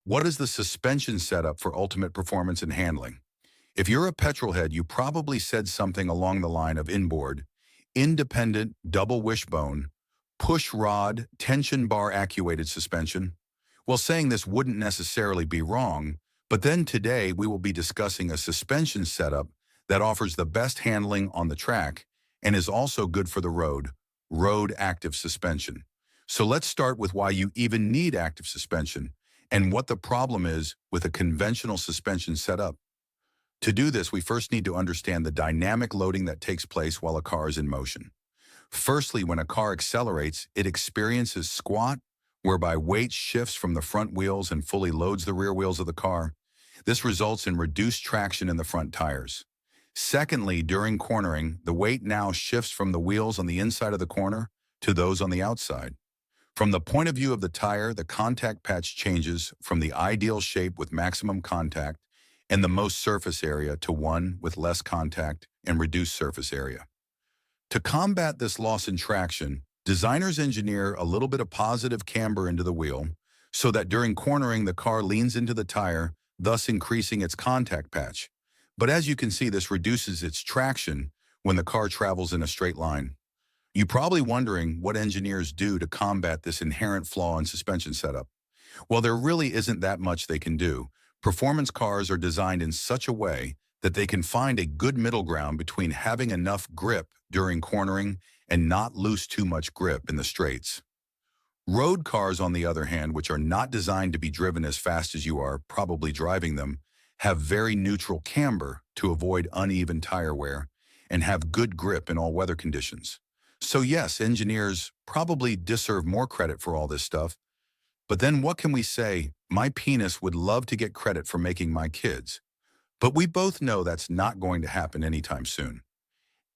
What is the suspension setup for ultimate performance and handling? If you're a petrol head, you probably said something along the line of inboard, independent double wishbone, push rod, tension bar actuated suspension. Well, saying this wouldn't necessarily be wrong, but then today we will be discussing a suspension setup that offers the best handling on the track and is also good for the road active suspension. So let's start with why you even need active suspension and what the problem is with a conventional suspension setup. To do this, we first need to understand the dynamic loading that takes place while a car is in motion. Firstly, when a car accelerates, it experiences squat, whereby weight shifts from the front wheels and fully loads the rear wheels of the car. This results in reduced traction in the front tires. Secondly, during cornering, the weight now shifts from the wheels on the inside of the corner to those on the outside. From the point of view of the tire, the contact patch changes from the ideal shape with maximum contact and the most surface area to one with less contact and reduced surface area. To combat this loss in traction, designers engineer a little bit of positive camber into the wheel so that during cornering the car leans into the tire, thus increasing its contact patch. But as you can see, this reduces its traction when the car travels in a straight line. You're probably wondering what engineers do to combat this inherent flaw in suspension setup. Well, there really isn't that much they can do. Performance cars are designed in such a way that they can find a good middle ground between having enough grip during cornering and not lose too much grip in the straights. Road cars, on the other hand, which are not designed to be driven as fast as you are probably driving them, have very neutral camber to avoid uneven tire wear and have good grip in all weather conditions. So yes, engineers probably deserve more credit for all this stuff, but then what can we say? My penis would love to get credit for making my kids. But we both know that's not going to happen anytime soon.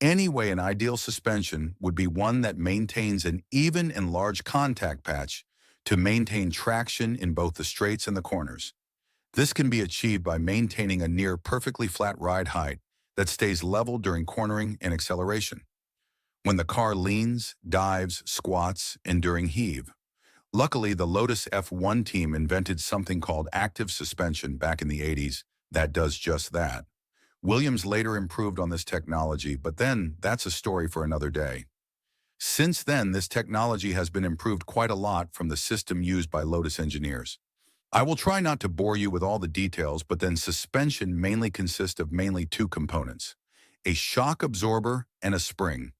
Anyway, an ideal suspension would be one that maintains an even and large contact patch to maintain traction in both the straights and the corners. This can be achieved by maintaining a near perfectly flat ride height that stays level during cornering and acceleration, when the car leans, dives, squats, and during heave. Luckily, the Lotus F1 team invented something called active suspension back in the 80s that does just that. Williams later improved on this technology, but then that's a story for another day. Since then, this technology has been improved quite a lot from the system used by Lotus engineers. I will try not to bore you with all the details, but then suspension mainly consists of two components: a shock absorber and a spring.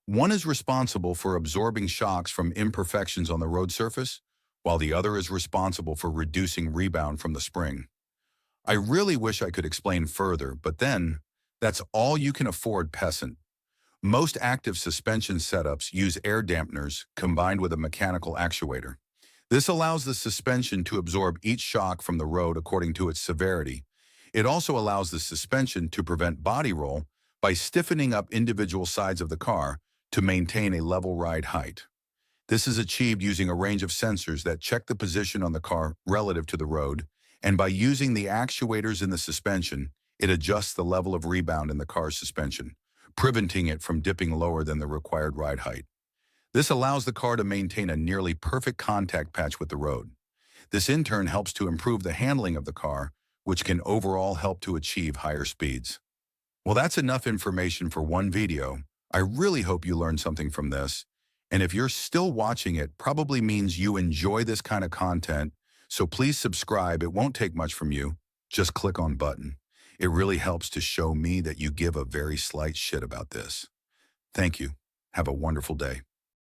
One is responsible for absorbing shocks from imperfections on the road surface, while the other is responsible for reducing rebound from the spring. I really wish I could explain further, but then, that's all you can afford, peasant. Most active suspension setups use air dampeners combined with a mechanical actuator. This allows the suspension to absorb each shock from the road according to its severity. It also allows the suspension to prevent body roll by stiffening up individual sides of the car to maintain a level ride height. This is achieved using a range of sensors that check the position on the car relative to the road, and by using the actuators in the suspension, it adjusts the level of rebound in the car's suspension, preventing it from dipping lower than the required ride height. This allows the car to maintain a nearly perfect contact patch with the road. This in turn helps to improve the handling of the car, which can overall help to achieve higher speeds. Well, that's enough information for one video. I really hope you learned something from this. And if you're still watching, it probably means you enjoy this kind of content. So please subscribe. It won't take much from you. Just click on button. It really helps to show me that you give a very slight shit about this. Thank you. Have a wonderful day.